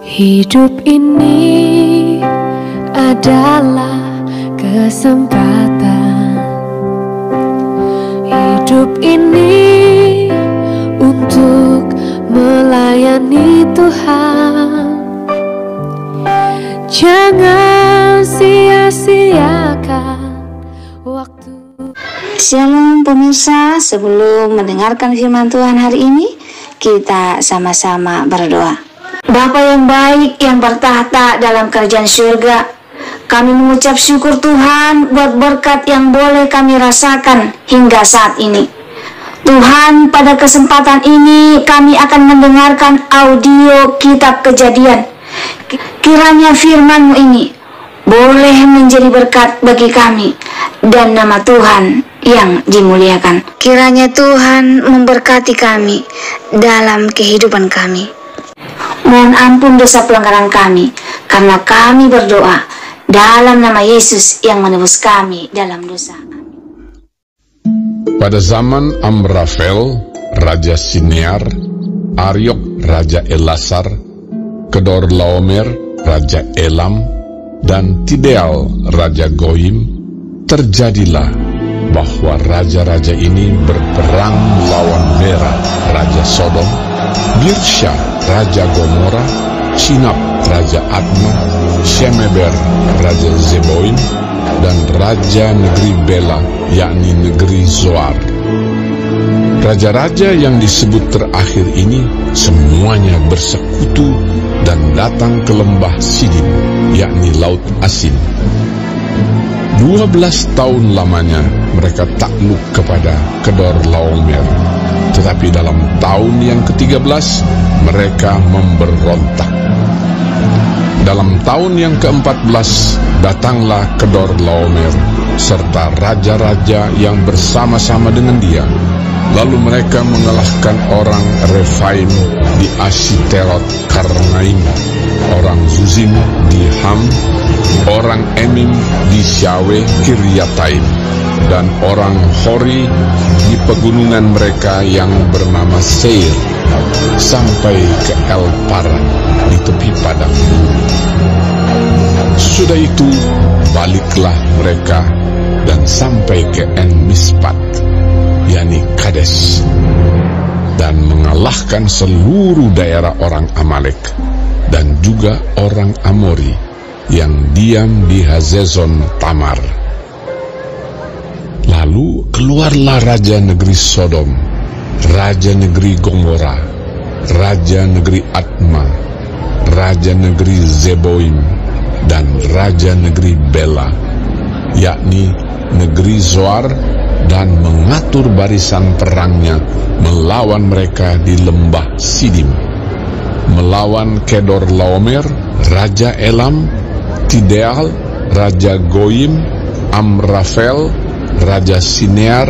Hidup ini adalah kesempatan. Hidup ini untuk melayani Tuhan. Jangan sia-siakan waktu. Shalom pemirsa, sebelum mendengarkan firman Tuhan hari ini, kita sama-sama berdoa. Bapa yang baik yang bertahta dalam kerajaan surga, kami mengucap syukur Tuhan buat berkat yang boleh kami rasakan hingga saat ini. Tuhan, pada kesempatan ini kami akan mendengarkan audio kitab Kejadian. Kiranya firman-Mu ini boleh menjadi berkat bagi kami dan nama Tuhan yang dimuliakan. Kiranya Tuhan memberkati kami dalam kehidupan kami. Mohon ampun dosa pelanggaran kami, karena kami berdoa dalam nama Yesus yang menebus kami dalam dosa. Pada zaman Amrafel, Raja Sinear, Ariok, Raja Elasar, Kedorlaomer, Raja Elam, dan Tideal, Raja Goyim, terjadilah bahwa raja-raja ini berperang melawan Bera, Raja Sodom, Birsha, Raja Gomora, Sinab, Raja Adma, Shemeber, Raja Zeboim, dan Raja negeri Bela, yakni negeri Zoar. Raja-raja yang disebut terakhir ini semuanya bersekutu dan datang ke lembah Sidim, yakni Laut Asin. 12 tahun lamanya mereka takluk kepada Kedorlaomer. Tetapi dalam tahun yang ke-13 mereka memberontak. Dalam tahun yang ke-14 datanglah Kedorlaomer serta raja-raja yang bersama-sama dengan dia. Lalu mereka mengalahkan orang Refaim di Ashiterot Karnaim, orang Zuzim di Ham, orang Emim di Syawe Kiryataim, dan orang Hori di pegunungan mereka yang bernama Seir, sampai ke El Paran di tepi padang. Sudah itu baliklah mereka dan sampai ke En Mispat, yakni Kades, dan mengalahkan seluruh daerah orang Amalek dan juga orang Amori yang diam di Hazezon Tamar. Lalu keluarlah raja negeri Sodom, raja negeri Gomora, raja negeri Adma, raja negeri Zeboim, dan raja negeri Bela, yakni negeri Zoar, dan mengatur barisan perangnya melawan mereka di lembah Sidim, melawan Kedorlaomer, Raja Elam, Tideal, Raja Goyim, Amrafel, Raja Sinear,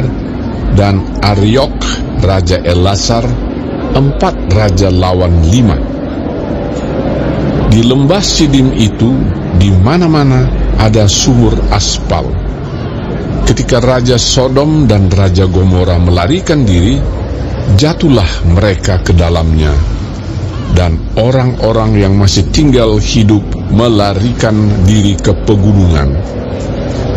dan Ariok, Raja Elasar, 4 raja lawan 5. Di lembah Sidim itu, di mana-mana ada sumur aspal. Ketika Raja Sodom dan Raja Gomora melarikan diri, jatuhlah mereka ke dalamnya. Dan orang-orang yang masih tinggal hidup melarikan diri ke pegunungan.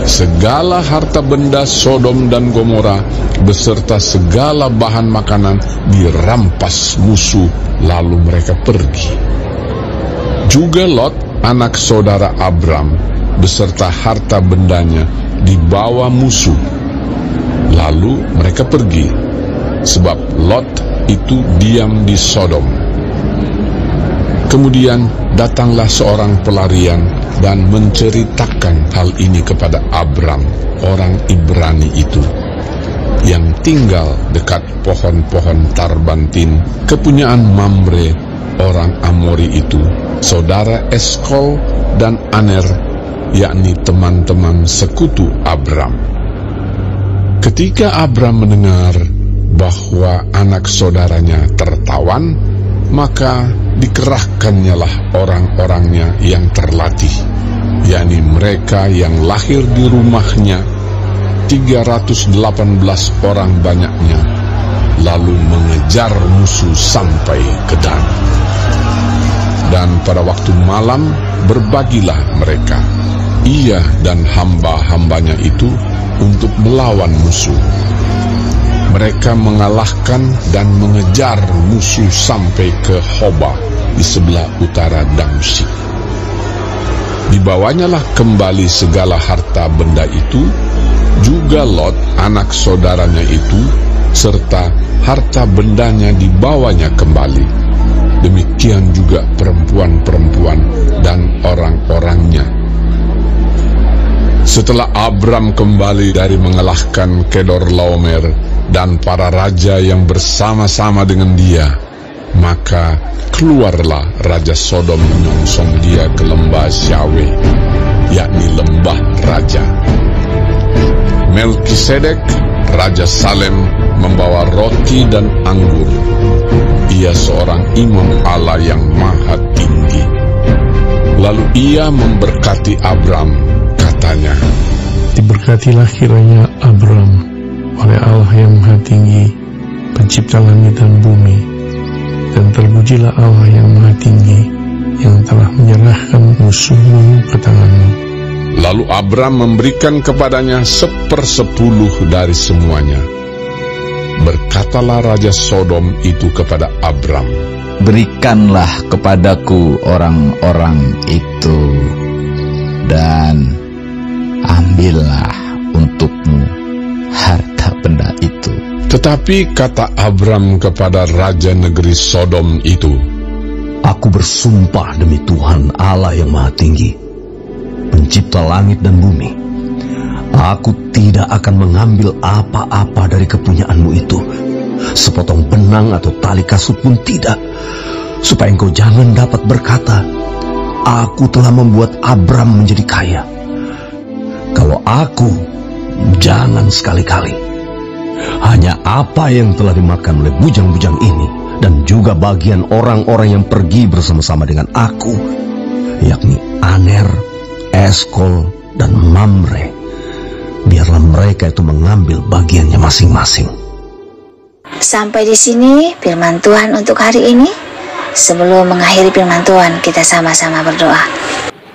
Segala harta benda Sodom dan Gomora beserta segala bahan makanan dirampas musuh, lalu mereka pergi. Juga Lot, anak saudara Abram, beserta harta bendanya dibawa musuh, lalu mereka pergi, sebab Lot itu diam di Sodom. Kemudian datanglah seorang pelarian dan menceritakan hal ini kepada Abram, orang Ibrani itu, yang tinggal dekat pohon-pohon Tarbantin, kepunyaan Mamre, orang Amori itu, saudara Eskol dan Aner, yakni teman-teman sekutu Abram. Ketika Abram mendengar bahwa anak saudaranya tertawan, maka dikerahkannyalah orang-orangnya yang terlatih, yakni mereka yang lahir di rumahnya, 318 orang banyaknya, lalu mengejar musuh sampai ke Dan. Dan pada waktu malam berbagilah mereka, ia dan hamba-hambanya itu, untuk melawan musuh. Mereka mengalahkan dan mengejar musuh sampai ke Hoba di sebelah utara Damsyik. Dibawanyalah kembali segala harta benda itu, juga Lot anak saudaranya itu, serta harta bendanya dibawanya kembali. Demikian juga perempuan-perempuan dan orang-orangnya. Setelah Abram kembali dari mengalahkan Kedorlaomer dan para raja yang bersama-sama dengan dia, maka keluarlah Raja Sodom menyongsong dia ke lembah Syawe, yakni lembah raja. Melkisedek, Raja Salem, membawa roti dan anggur. Ia seorang imam Allah yang maha tinggi. Lalu ia memberkati Abram, katanya, "Diberkatilah kiranya Abram oleh Allah yang maha tinggi, pencipta langit dan bumi, dan terpujilah Allah yang maha tinggi, yang telah menyerahkan musuhmu ke tanganmu." Lalu Abram memberikan kepadanya 1/10 dari semuanya. Berkatalah Raja Sodom itu kepada Abram, "Berikanlah kepadaku orang-orang itu, dan ambillah untukmu harta benda itu." Tetapi kata Abram kepada Raja negeri Sodom itu, "Aku bersumpah demi Tuhan Allah yang maha tinggi, pencipta langit dan bumi, aku tidak akan mengambil apa-apa dari kepunyaanmu itu, sepotong benang atau tali kasut pun tidak, supaya engkau jangan dapat berkata, 'Aku telah membuat Abram menjadi kaya.' Kalau aku, jangan sekali-kali. Hanya apa yang telah dimakan oleh bujang-bujang ini, dan juga bagian orang-orang yang pergi bersama-sama dengan aku, yakni Aner, Eskol, dan Mamre, biarlah mereka itu mengambil bagiannya masing-masing." Sampai di sini firman Tuhan untuk hari ini. Sebelum mengakhiri firman Tuhan, kita sama-sama berdoa.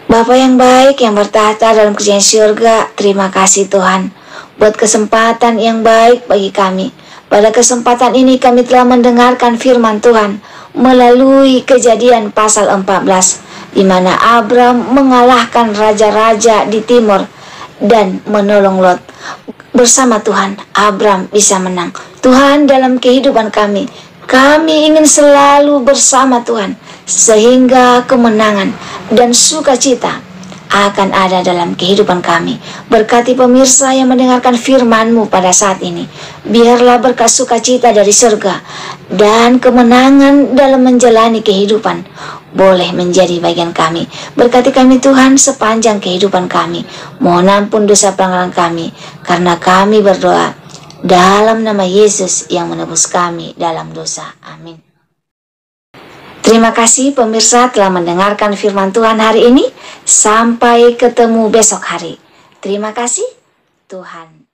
Bapa yang baik yang bertahta dalam kerajaan surga, terima kasih Tuhan buat kesempatan yang baik bagi kami. Pada kesempatan ini kami telah mendengarkan firman Tuhan melalui Kejadian pasal 14, di mana Abram mengalahkan raja-raja di timur dan menolong Lot. Bersama Tuhan, Abram bisa menang. Tuhan, dalam kehidupan kami ingin selalu bersama Tuhan, sehingga kemenangan dan sukacita akan ada dalam kehidupan kami. Berkati pemirsa yang mendengarkan firman-Mu pada saat ini. Biarlah berkat sukacita dari surga dan kemenangan dalam menjalani kehidupan boleh menjadi bagian kami. Berkati kami Tuhan sepanjang kehidupan kami. Mohon ampun dosa pelanggaran kami, karena kami berdoa dalam nama Yesus yang menebus kami dalam dosa. Amin. Terima kasih pemirsa telah mendengarkan firman Tuhan hari ini. Sampai ketemu besok hari. Terima kasih. Tuhan